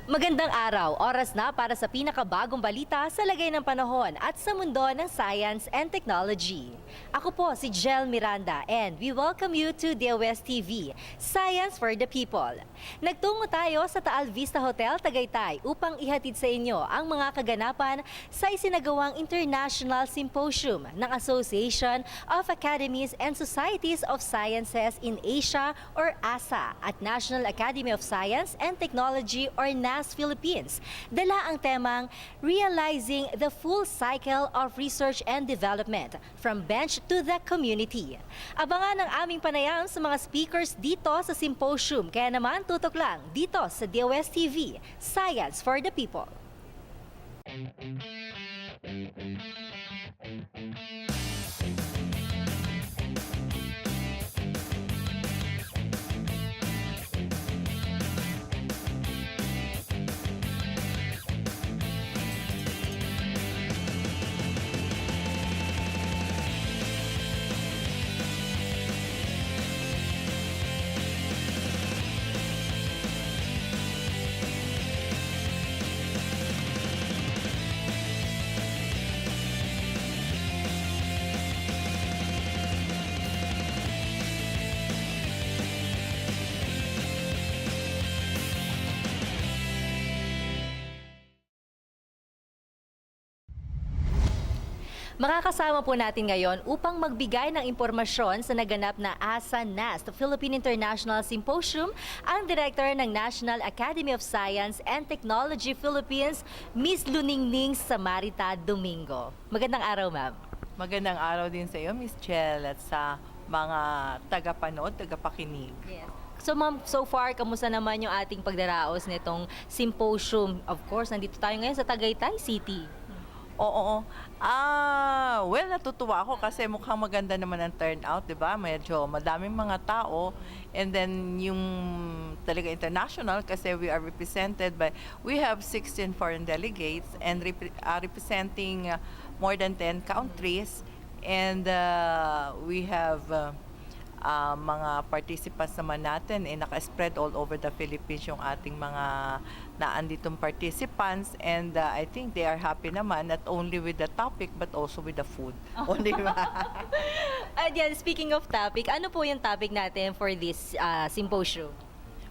Magandang araw! Oras na para sa pinakabagong balita sa lagay ng panahon at sa mundo ng science and technology. Ako po si Jel Miranda and we welcome you to DOSTv, Science for the People. Nagtungo tayo sa Taal Vista Hotel, Tagaytay upang ihatid sa inyo ang mga kaganapan sa isinagawang International Symposium ng Association of Academies and Societies of Sciences in Asia or AASSA at National Academy of Science and Technology or AASSA-NAST Philippines. Dala ang temang Realizing the Full Cycle of Research and Development from Bench to the Community. Abangan ang aming panayam sa mga speakers dito sa symposium. Kaya naman tutok lang dito sa DOSTv, Science for the People. Makakasama po natin ngayon upang magbigay ng impormasyon sa naganap na AASSA-NAST Philippine International Symposium ang Director ng National Academy of Science and Technology Philippines, Ms. Luningning Samarita Domingo. Magandang araw, ma'am. Magandang araw din sa iyo, Ms. Chel, at sa mga tagapanood, tagapakinig. Yes. So ma'am, so far, kamusta naman yung ating pagdaraos nitong symposium? Of course, nandito tayo ngayon sa Tagaytay City. Oo. Well, natutuwa ako kasi mukhang maganda naman ang turnout, di ba? Medyo madaming mga tao. And then yung talaga international kasi we are represented by, we have 16 foreign delegates and representing more than 10 countries. And we have mga participants naman natin naka-spread all over the Philippines yung ating mga naanditong participants, and I think they are happy naman not only with the topic but also with the food. Di ba? Yeah, speaking of topic, ano po yung topic natin for this symposium?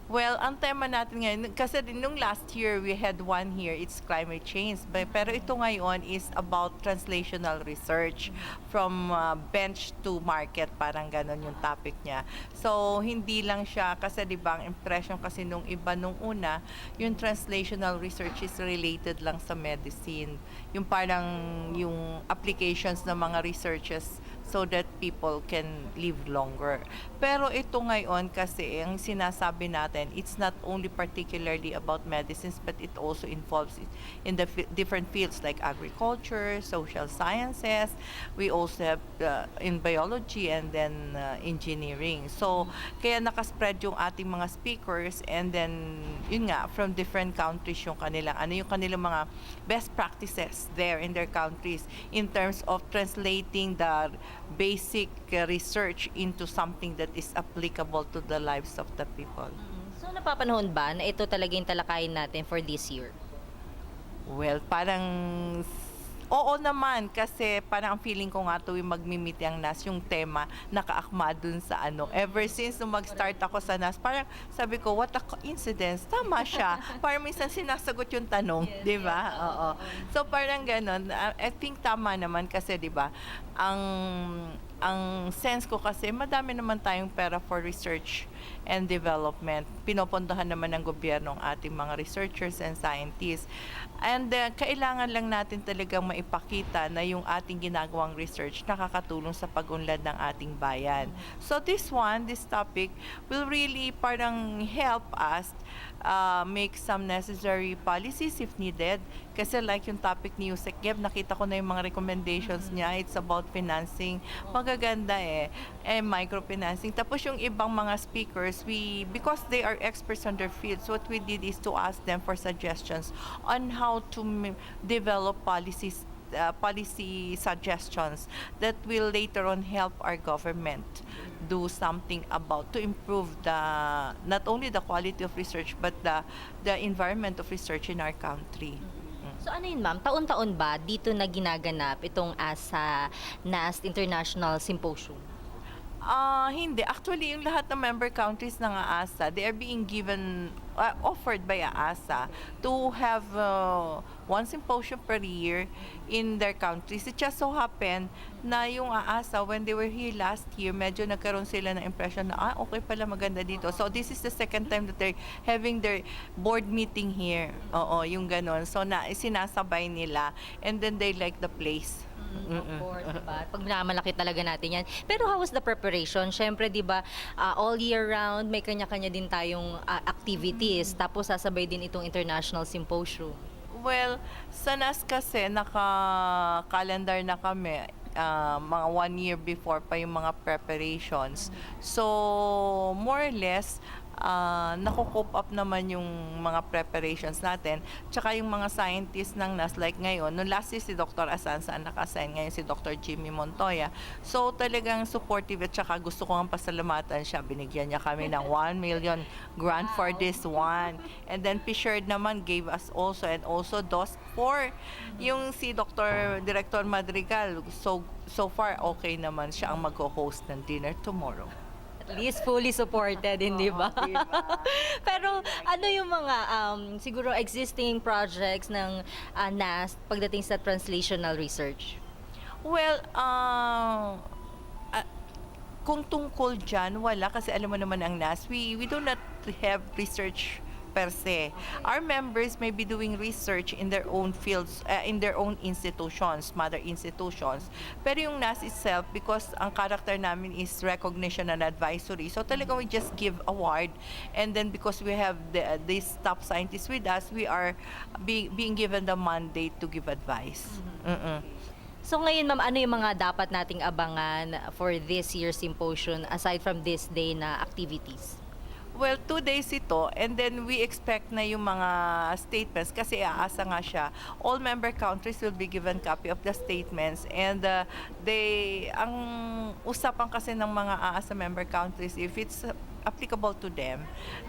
Well, ang tema natin ngayon, kasi nung last year we had one here, it's climate change. Pero ito ngayon is about translational research from bench to market, parang ganon yung topic niya. So, hindi lang siya, kasi di ba ang impression kasi nung iba nung una, yung translational research is related lang sa medicine. Yung parang yung applications ng mga researches so that people can live longer. Pero ito ngayon kasi, ang sinasabi natin, it's not only particularly about medicines, but it also involves in the different fields like agriculture, social sciences. We also have in biology and then engineering. So, kaya nakaspread yung ating mga speakers, and then, yun nga, from different countries yung kanilang, yung kanilang mga best practices there in their countries in terms of translating the basic research into something that is applicable to the lives of the people. So napapanahon ba na ito talaga yung talakayin natin for this year? Well, parang oo naman, kasi parang ang feeling ko nga tuwing mag-meet ang NAS, yung tema nakaakma dun sa ano. Ever since nung mag-start ako sa NAS, parang sabi ko, what a coincidence. Tama siya. Parang minsan sinasagot yung tanong, yes, di ba? Yes. Oo. So parang ganun. I think tama naman kasi, di ba, ang sense ko kasi madami naman tayong pera for research and development. Pinopondohan naman ng gobyerno ang ating mga researchers and scientists. And kailangan lang natin talagang maipakita na yung ating ginagawang research nakakatulong sa pag-unlad ng ating bayan. So this topic will really parang help us make some necessary policies if needed. Kasi like yung topic ni Yusek Geb, nakita ko na yung mga recommendations niya. It's about financing. Magaganda microfinancing. Tapos yung ibang mga speakers, because they are experts on their fields, what we did is to ask them for suggestions on how to develop policies policy suggestions that will later on help our government do something about to improve not only the quality of research but the environment of research in our country. So ano yun ma'am, taon-taon ba dito na ginaganap itong AASSA-NAST International Symposium? Hindi. Actually, yung lahat ng member countries ng AASSA, they are being given, offered by AASSA to have one symposium per year in their countries. It just so happened na yung AASSA, when they were here last year, medyo nagkaroon sila ng impression na, okay pala, maganda dito. So, this is the second time that they're having their board meeting here. Oo, yung ganon. So, sinasabay nila and then they like the place. Of course, diba? Pag minamalaki talaga natin yan. Pero how was the preparation? Siyempre, di ba, all year round, may kanya-kanya din tayong activities. Tapos, sasabay din itong International Symposium. Well, sa NAS kasi, naka-calendar na kami. Mga 1 year before pa yung mga preparations. So, more or less, nakukope up naman yung mga preparations natin. Tsaka yung mga scientists ng NAS, like ngayon, nung last year si Dr. Asansa naka-assign, ngayon si Dr. Jimmy Montoya. So talagang supportive at tsaka gusto ko ang pasalamatan siya. Binigyan niya kami ng 1 million grant for this one. And then Fishered naman gave us also, and also DOSTv. Yung si Dr. Director Madrigal, so far okay naman siya ang mag-host ng dinner tomorrow. At least fully supported, hindi ba? Diba? Pero ano yung mga siguro existing projects ng NAST pagdating sa translational research? Well, kung tungkol dyan, wala. Kasi alam mo naman ang NAS, we do not have research per se. Our members may be doing research in their own fields, in their own institutions, mother institutions. Pero yung NAS itself, because ang character namin is recognition and advisory, so talaga we just give award. And then because we have these top scientists with us, we are being given the mandate to give advice. So ngayon ma'am, ano yung mga dapat nating abangan for this year's symposium aside from this day na activities? Well, 2 days ito, and then we expect na yung mga statements, kasi aasa nga siya, all member countries will be given copy of the statements, and ang usapan kasi ng mga aasa member countries, if it's applicable to them,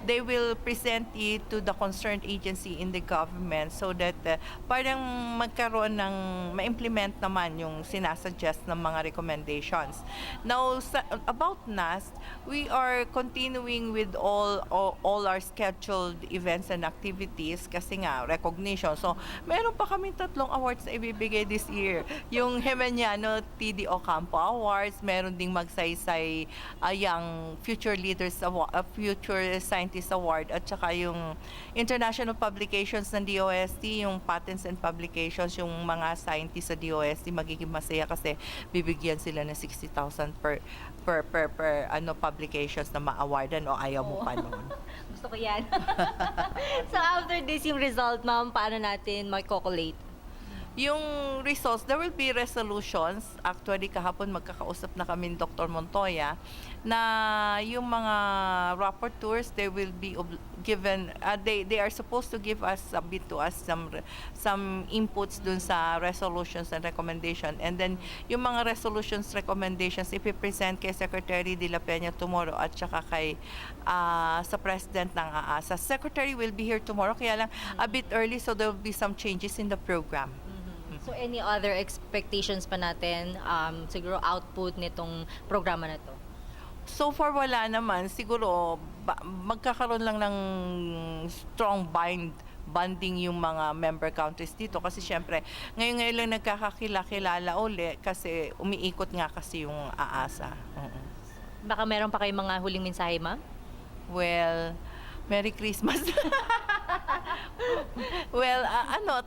they will present it to the concerned agency in the government so that parang magkaroon ng ma-implement naman yung sinasuggest ng mga recommendations. Now, about NAST, we are continuing with all our scheduled events and activities kasi nga, recognition. So, meron pa kaming 3 awards na ibibigay this year. Yung Hemeniano TDO Campo Awards, meron ding Magsaysay Young Future Leaders Future Scientist Award, at saka yung international publications ng DOST, yung patents and publications, yung mga scientists sa DOST magiging masaya kasi bibigyan sila ng 60,000 per publications na ma-awardan, o ayaw mo pa noon. Gusto ko yan. So after this, yung result ma'am, paano natin mag-calculate? Yung results, there will be resolutions. Actually, kahapon magkakausap na kami ni Dr. Montoya na yung mga rapporteurs, they will be given, they are supposed to give us, submit to us some inputs dun sa resolutions and recommendation. And then, yung mga resolutions, recommendations, ipipresent kay Secretary de la Peña tomorrow at saka kay sa President ng AASSA. Secretary will be here tomorrow, kaya lang a bit early, so there will be some changes in the program. So any other expectations pa natin, siguro output nitong programa na to? So far wala naman. Siguro magkakaroon lang ng strong bonding yung mga member countries dito kasi syempre ngayon lang nagkakakilala uli kasi umiikot nga kasi yung AASSA. Baka meron pa kayong mga huling mensahe, ma'am? Well, Merry Christmas. Well,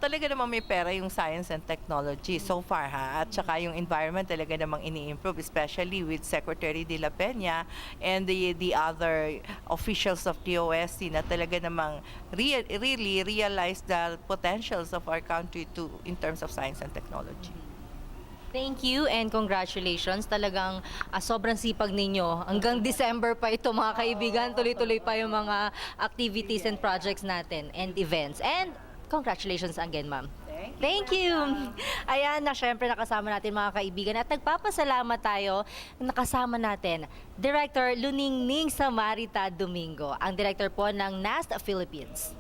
talaga namang may pera yung science and technology so far, ha. At saka yung environment talaga namang ini-improve, especially with Secretary de la Peña and the other officials of DOST na talaga namang really realize the potentials of our country in terms of science and technology. Thank you and congratulations. Talagang sobrang sipag ninyo. Hanggang December pa ito mga kaibigan. Tuloy-tuloy pa yung mga activities and projects natin and events. And congratulations again, ma'am. Thank you. Ayan na, syempre nakasama natin mga kaibigan at nagpapasalamat tayo nakasama natin Director Luningning Samarita Domingo, ang director po ng NAST Philippines.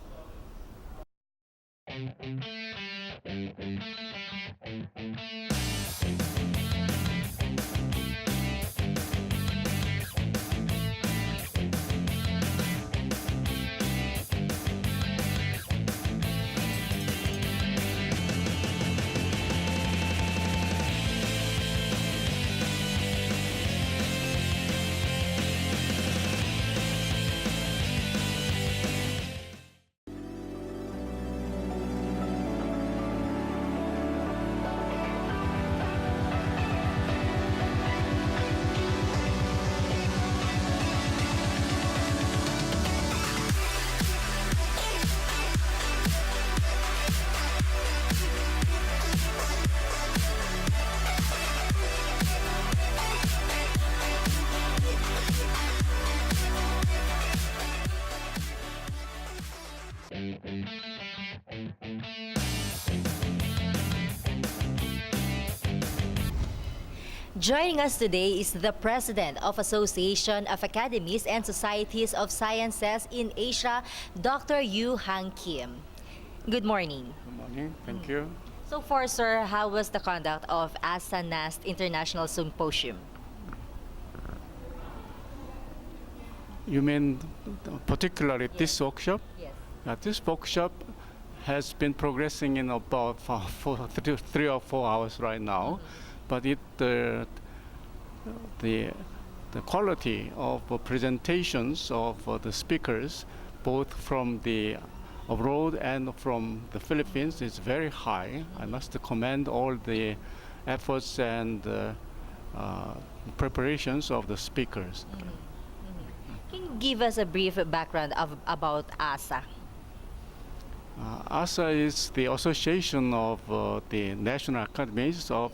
Joining us today is the President of Association of Academies and Societies of Sciences in Asia, Dr. Yu Han Kim. Good morning. Good morning. Thank you. So far, sir, how was the conduct of AASSA-NAST International Symposium? You mean particularly this workshop? Yes. This workshop has been progressing in about 3 or 4 hours right now, but the quality of presentations of the speakers, both from the abroad and from the Philippines, is very high. I must commend all the efforts and preparations of the speakers. Can you give us a brief background about AASSA? AASSA is the association of the national academies of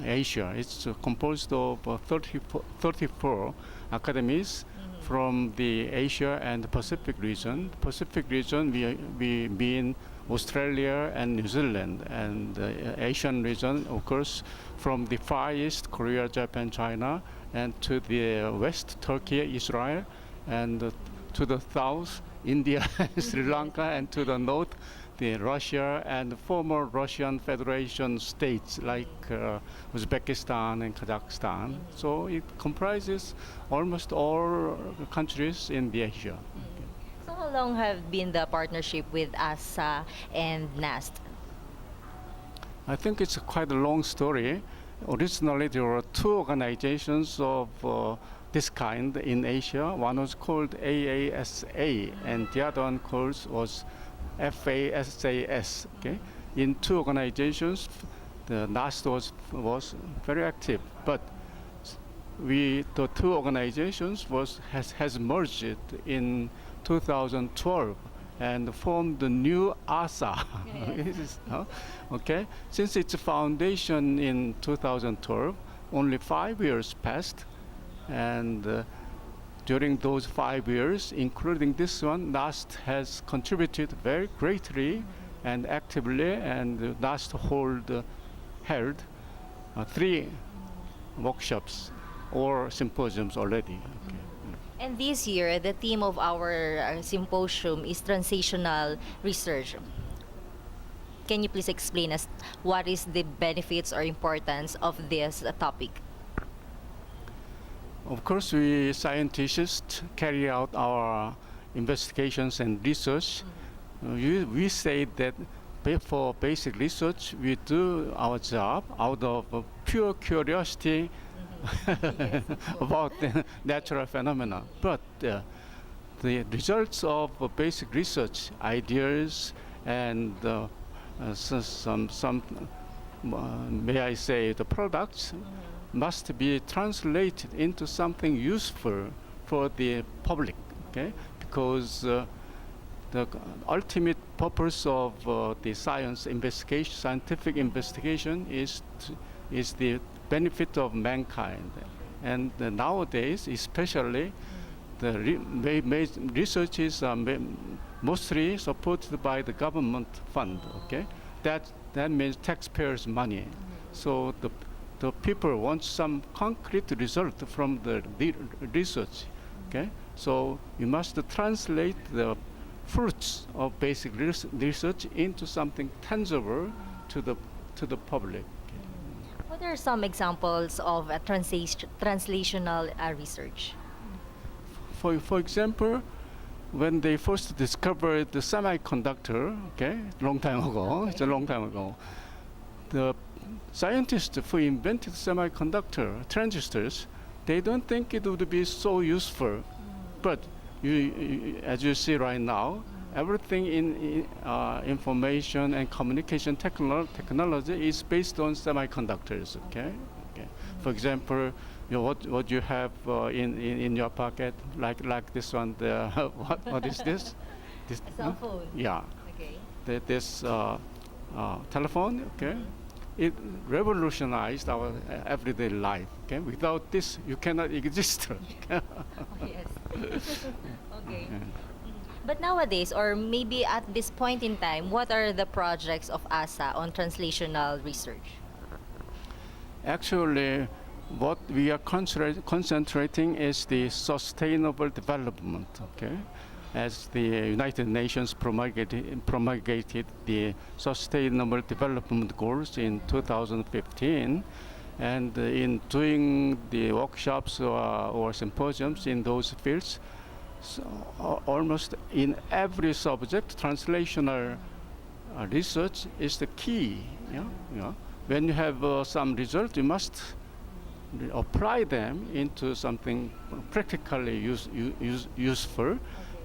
Asia. It's composed of 34 academies from the Asia and Pacific region. Pacific region, we mean Australia and New Zealand, and the Asian region, of course, from the Far East, Korea, Japan, China, and to the west, Turkey, Israel, and to the south, India, Sri Lanka, and to the north, the Russia and former Russian Federation states like Uzbekistan and Kazakhstan. So it comprises almost all countries in the Asia. So how long have been the partnership with AASSA and NAST? I think it's quite a long story. Originally, there were 2 organizations of this kind in Asia. One was called AASSA, and the other one was FASSAS. Okay, in 2 organizations, the NAST was very active, but the 2 organizations has merged in 2012 and formed the new AASSA. Okay, since its foundation in 2012, only 5 years passed, and during those 5 years, including this one, NAST has contributed very greatly and actively, and NAST held 3 workshops or symposiums already. Okay. And this year, the theme of our symposium is translational research. Can you please explain us what is the benefits or importance of this topic? Of course, we scientists carry out our investigations and research. We say that for basic research, we do our job out of pure curiosity about the natural phenomena. But the results of basic research, ideas, and some may I say, the products must be translated into something useful for the public, okay? Because the ultimate purpose of the scientific investigation is the benefit of mankind. And nowadays, especially, the research is mostly supported by the government fund, okay? that means taxpayers' money. So the people want some concrete result from the research. Okay, so you must translate the fruits of basic research into something tangible to the public. What are some examples of translational research? For example, when they first discovered the semiconductor, okay, long time ago, it's a long time ago, the scientists who invented semiconductor transistors, they don't think it would be so useful. But as you see right now, everything in information and communication technology is based on semiconductors. Okay. For example, what you have in your pocket, like this one. What is this? This A cell phone. Yeah. Okay. This telephone. Okay. It revolutionized our everyday life. Okay. Without this, you cannot exist. Oh, yes. Okay. But nowadays, or maybe at this point in time, what are the projects of AASSA on translational research? Actually, what we are concentrating is the sustainable development. Okay, as the United Nations promulgated the Sustainable Development Goals in 2015, and in doing the workshops or symposiums in those fields, so almost in every subject, translational research is the key. When you have some result, you must apply them into something practically useful.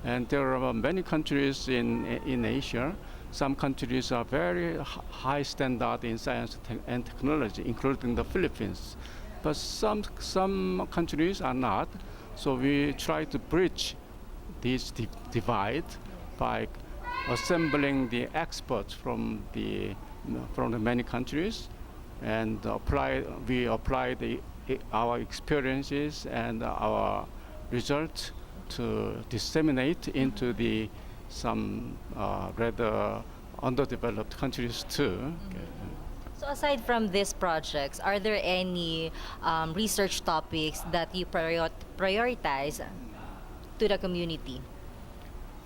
And there are many countries in Asia. Some countries are very high standard in science and technology, including the Philippines. But some countries are not. So we try to bridge this divide by assembling the experts from the many countries, and we apply our experiences and our results to disseminate into some rather underdeveloped countries too. Okay. So aside from these projects, are there any research topics that you prioritize to the community?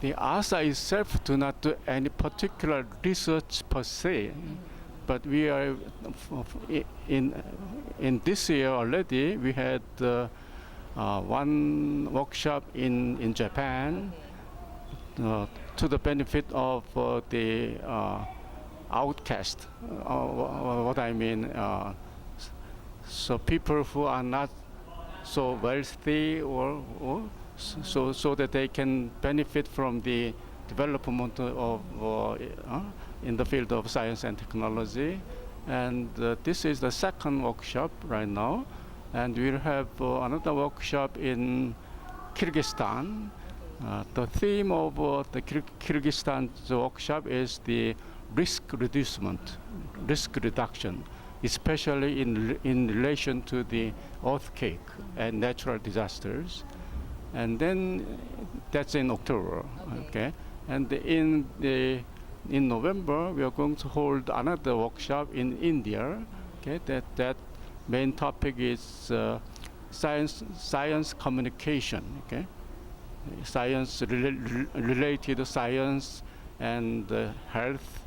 The AASSA itself do not do any particular research per se, but we are in this year already. We had one workshop in Japan to the benefit of the outcast. What I mean, so people who are not so wealthy so that they can benefit from the development of in the field of science and technology. And this is the second workshop right now, and we'll have another workshop in Kyrgyzstan. The theme of the Kyrgyzstan's workshop is the risk reduction, especially in relation to the earthquake and natural disasters. And then that's in October, okay? And in November, we are going to hold another workshop in India, okay? That main topic is science communication, okay? Related science and health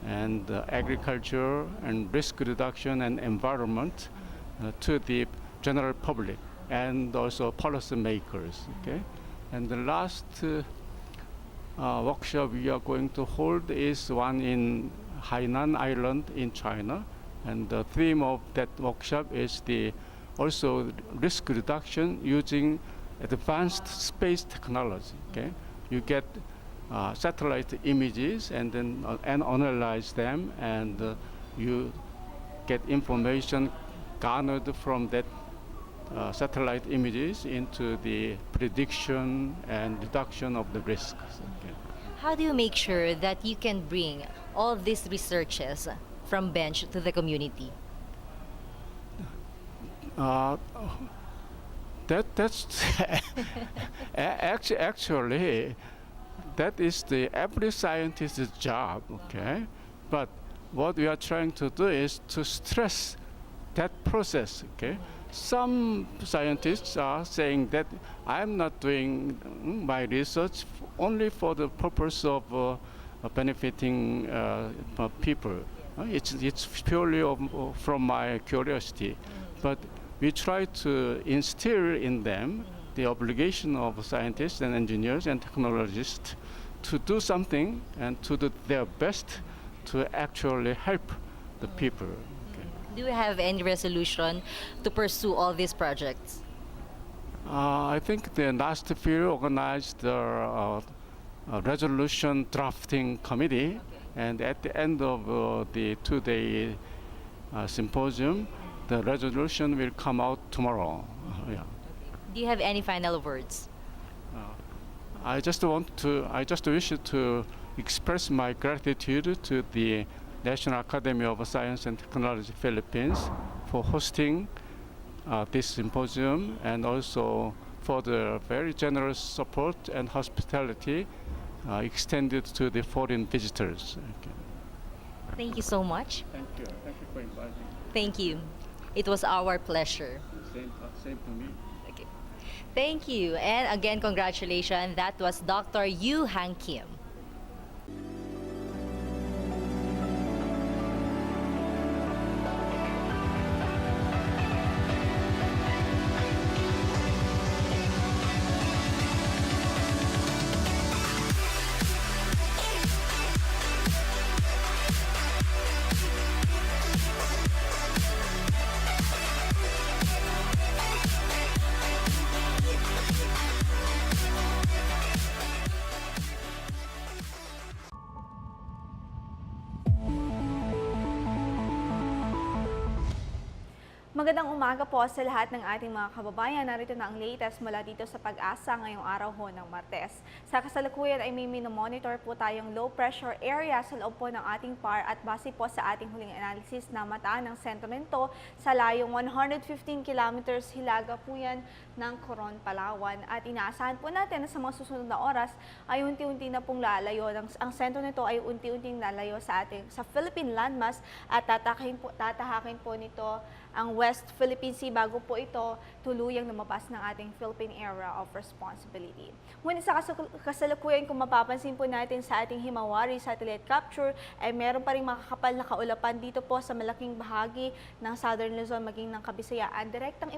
and agriculture and risk reduction and environment to the general public and also policy makers. Okay, and the last workshop we are going to hold is one in Hainan Island in China, and the theme of that workshop is also risk reduction using advanced space technology. Okay, you get satellite images and then analyze them, and you get information garnered from that satellite images into the prediction and reduction of the risks. Okay. How do you make sure that you can bring all these researches from bench to the community? That's actually that is the every scientist's job. Okay, but what we are trying to do is to stress that process. Okay, some scientists are saying that I'm not doing my research only for the purpose of benefiting people. It's purely from my curiosity, but we try to instill in them the obligation of scientists and engineers and technologists to do something and to do their best to actually help the people. Okay. Do you have any resolution to pursue all these projects? I think the NAST PHL organized the resolution drafting committee, and at the end of the two-day symposium, the resolution will come out tomorrow. Yeah. Do you have any final words? I just wish to express my gratitude to the National Academy of Science and Technology Philippines for hosting this symposium, and also for the very generous support and hospitality extended to the foreign visitors. Okay. Thank you so much. Thank you. Thank you for inviting. Thank you. It was our pleasure. Same to me. Okay. Thank you. And again, congratulations. That was Dr. Yu Han Kim. Magandang umaga po sa lahat ng ating mga kababayan. Narito na ang latest mula dito sa Pag-asa ngayong araw ho ng Martes. Sa kasalukuyan ay may minomonitor po tayong low pressure area sa loob po ng ating PAR, at base po sa ating huling analysis na mataan ng sentro nito sa layong 115 kilometers hilaga po yan ng Coron, Palawan. At inaasahan po natin na sa mga susunod na oras ay unti-unti na pong lalayo. Ang sentro nito ay unti-unting lalayo sa Philippine landmass, at tatahakin po nito ang West Philippine Sea bago po ito tuluyang lumabas ng ating Philippine Area of Responsibility. Ngunit sa kasalukuyan, kung mapapansin po natin sa ating Himawari satellite capture, ay meron pa rin makakapal na kaulapan dito po sa malaking bahagi ng Southern Luzon maging ng Kabisayaan. Direktang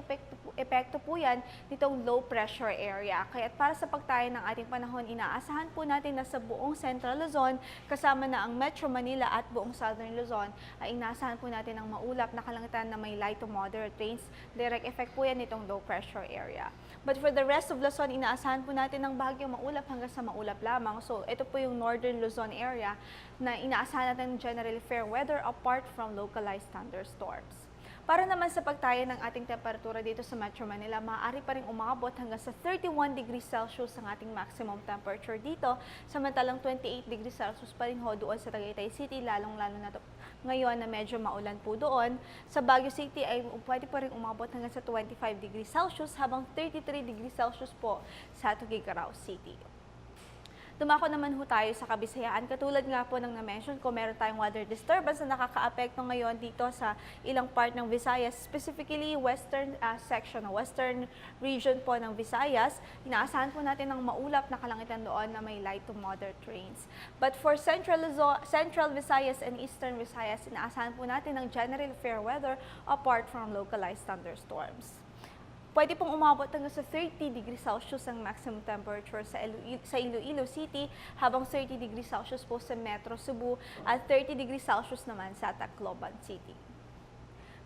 epekto po yan nitong low pressure area. Kaya para sa pagtayo ng ating panahon, inaasahan po natin na sa buong Central Luzon, kasama na ang Metro Manila at buong Southern Luzon, ay inaasahan po natin ang maulap na kalangitan na may light to moderate rains. Direct effect po yan itong low pressure area. But for the rest of Luzon, inaasahan po natin ng bahagyang maulap hanggang sa maulap lamang. So ito po yung Northern Luzon area na inaasahan natin generally fair weather apart from localized thunderstorms. Para naman sa pagtaya ng ating temperatura dito sa Metro Manila, maaari pa rin umabot hanggang sa 31 degrees Celsius ang ating maximum temperature dito, samantalang 28 degrees Celsius pa rin ho doon sa Tagaytay City, lalong-lalo na ngayon na medyo maulan po doon. Sa Baguio City ay pwede pa rin umabot hanggang sa 25 degrees Celsius, habang 33 degrees Celsius po sa Tuguegarao City. Dumako naman ho tayo sa Kabisayaan. Katulad nga po ng na-mention ko, meron tayong weather disturbance na nakaka-apekto ngayon dito sa ilang part ng Visayas, specifically western section, western region po ng Visayas. Inaasahan po natin ng maulap na kalangitan doon na may light to moderate rains. But for Central Visayas and Eastern Visayas, inaasahan po natin ng general fair weather apart from localized thunderstorms. Pwede pong umabot hanggang sa 30 degrees Celsius ang maximum temperature sa Iloilo City, habang 30 degrees Celsius po sa Metro Cebu at 30 degrees Celsius naman sa Tacloban City.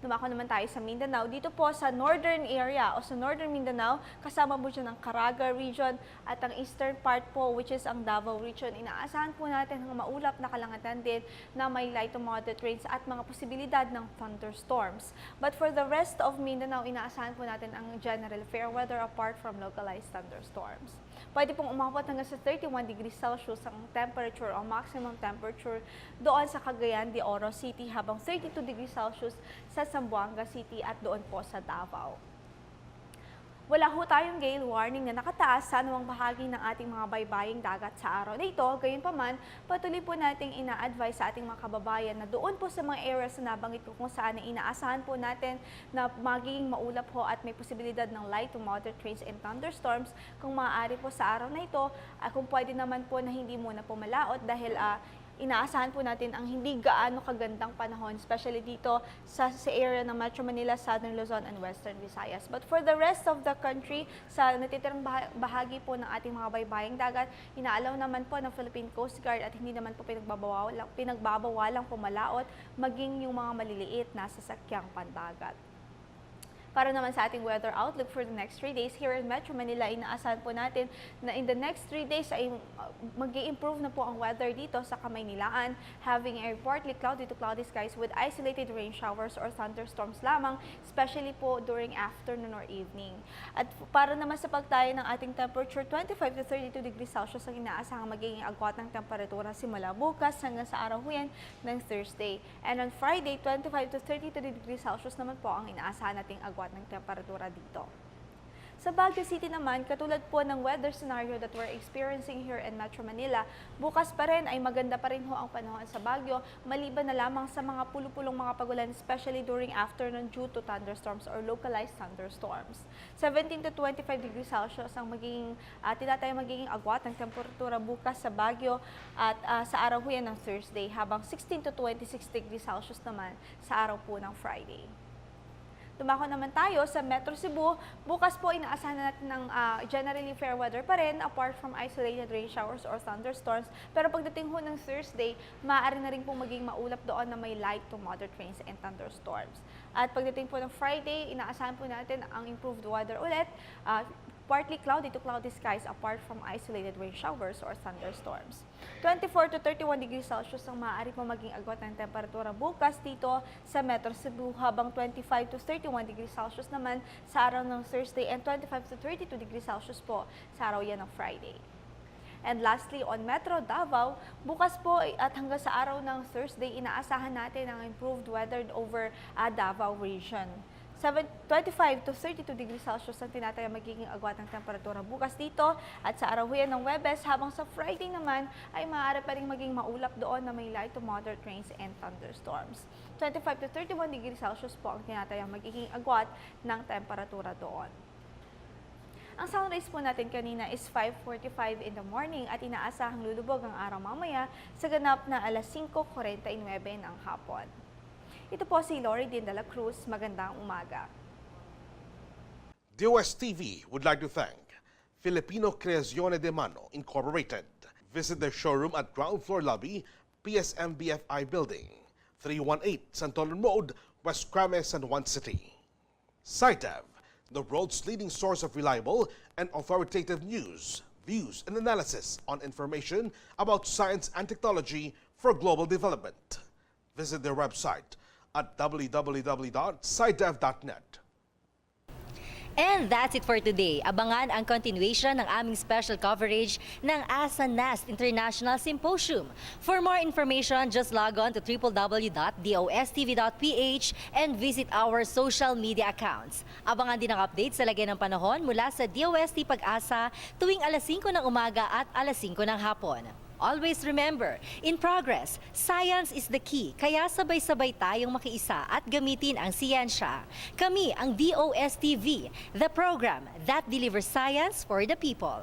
Dumako naman tayo sa Mindanao. Dito po sa northern area o sa northern Mindanao, kasama po dyan ang Caraga region at ang eastern part po, which is ang Davao region. Inaasahan po natin ang maulap na kalangitan din na may light to moderate rains at mga posibilidad ng thunderstorms. But for the rest of Mindanao, inaasahan po natin ang general fair weather apart from localized thunderstorms. Pwede pong umabot hanggang sa 31 degrees Celsius ang temperature o maximum temperature doon sa Cagayan de Oro City, habang 32 degrees Celsius sa Zamboanga City at doon po sa Davao. Wala ho tayong gale warning na nakataas sa anumang bahagi ng ating mga baybaying dagat sa araw na ito. Gayunpaman, patuloy po nating ina-advise sa ating mga kababayan na doon po sa mga areas na nabanggit ko kung saan inaasahan po natin na magiging maulap ho at may posibilidad ng light to moderate rains and thunderstorms. Kung maaari po sa araw na ito, kung pwede naman po na hindi muna po malaot dahil inaasahan po natin ang hindi gaano kagandang panahon, especially dito sa area ng Metro Manila, Southern Luzon, and Western Visayas. But for the rest of the country, sa natitirang bahagi po ng ating mga baybaying dagat, inaalaw naman po ng Philippine Coast Guard at hindi naman po pinagbabawalang pumalaot, maging yung mga maliliit na sasakyang pandagat. Para naman sa ating weather outlook for the next 3 days here in Metro Manila, inaasahan po natin na in the next 3 days ay mag-i-improve na po ang weather dito sa Kamaynilaan, having a partly cloudy to cloudy skies with isolated rain showers or thunderstorms lamang, especially po during afternoon or evening. At para naman sa pagtayo ng ating temperature, 25 to 32 degrees Celsius ang inaasahang magiging agwat ng temperatura simula bukas hanggang sa araw huyan ng Thursday. And on Friday, 25 to 32 degrees Celsius naman po ang inaasahan nating agwat ng temperatura dito. Sa Baguio City naman, katulad po ng weather scenario that we're experiencing here in Metro Manila, bukas pa rin ay maganda pa rin ho ang panahon sa Baguio, maliban na lamang sa mga pulupulong mga pagulan, especially during afternoon due to thunderstorms or localized thunderstorms. 17 to 25 degrees Celsius ang tinatayang magiging agwat ng temperatura bukas sa Baguio at sa araw huyan ng Thursday, habang 16 to 26 degrees Celsius naman sa araw po ng Friday. Tumako naman tayo sa Metro Cebu. Bukas po inaasahan natin ng generally fair weather pa rin apart from isolated rain showers or thunderstorms. Pero pagdating ho ng Thursday, maaari na rin po maging maulap doon na may light to moderate rains and thunderstorms. At pagdating po ng Friday, inaasahan po natin ang improved weather ulit. Partly cloudy to cloudy skies apart from isolated rain showers or thunderstorms. 24 to 31 degrees Celsius ang maaari po maging agwat ng temperatura bukas dito sa Metro Cebu, habang 25 to 31 degrees Celsius naman sa araw ng Thursday and 25 to 32 degrees Celsius po sa araw yan ng Friday. And lastly, on Metro Davao, bukas po at hanggang sa araw ng Thursday, inaasahan natin ang improved weather over Davao region. 25 to 32 degrees Celsius ang tinatayang magiging agwat ng temperatura bukas dito at sa araw huyan ng Huwebes, habang sa Friday naman ay maaari pa rin maging maulap doon na may light to moderate rains and thunderstorms. 25 to 31 degrees Celsius po ang tinatayang magiging agwat ng temperatura doon. Ang sunrise po natin kanina is 5:45 in the morning at inaasahang lulubog ang araw mamaya sa ganap na alas 5:49 ng hapon. Ito po si Lori Din de la Cruz. Magandang umaga. DOSTv would like to thank Filipino Creazione de Mano Incorporated. Visit their showroom at ground floor lobby, PSM-BFI Building, 318 Santolan Road, West Crames, San Juan City. SciDev, the world's leading source of reliable and authoritative news, views, and analysis on information about science and technology for global development. Visit their website at www.scidev.net. And that's it for today. Abangan ang continuation ng aming special coverage ng AASSA-NAST International Symposium. For more information, just log on to www.dostv.ph and visit our social media accounts. Abangan din ang update sa lagay ng panahon mula sa DOST Pag-asa tuwing alas 5 ng umaga at alas 5 ng hapon. Always remember, in progress, science is the key, kaya sabay-sabay tayong makiisa at gamitin ang siyensya. Kami ang DOSTv, the program that delivers science for the people.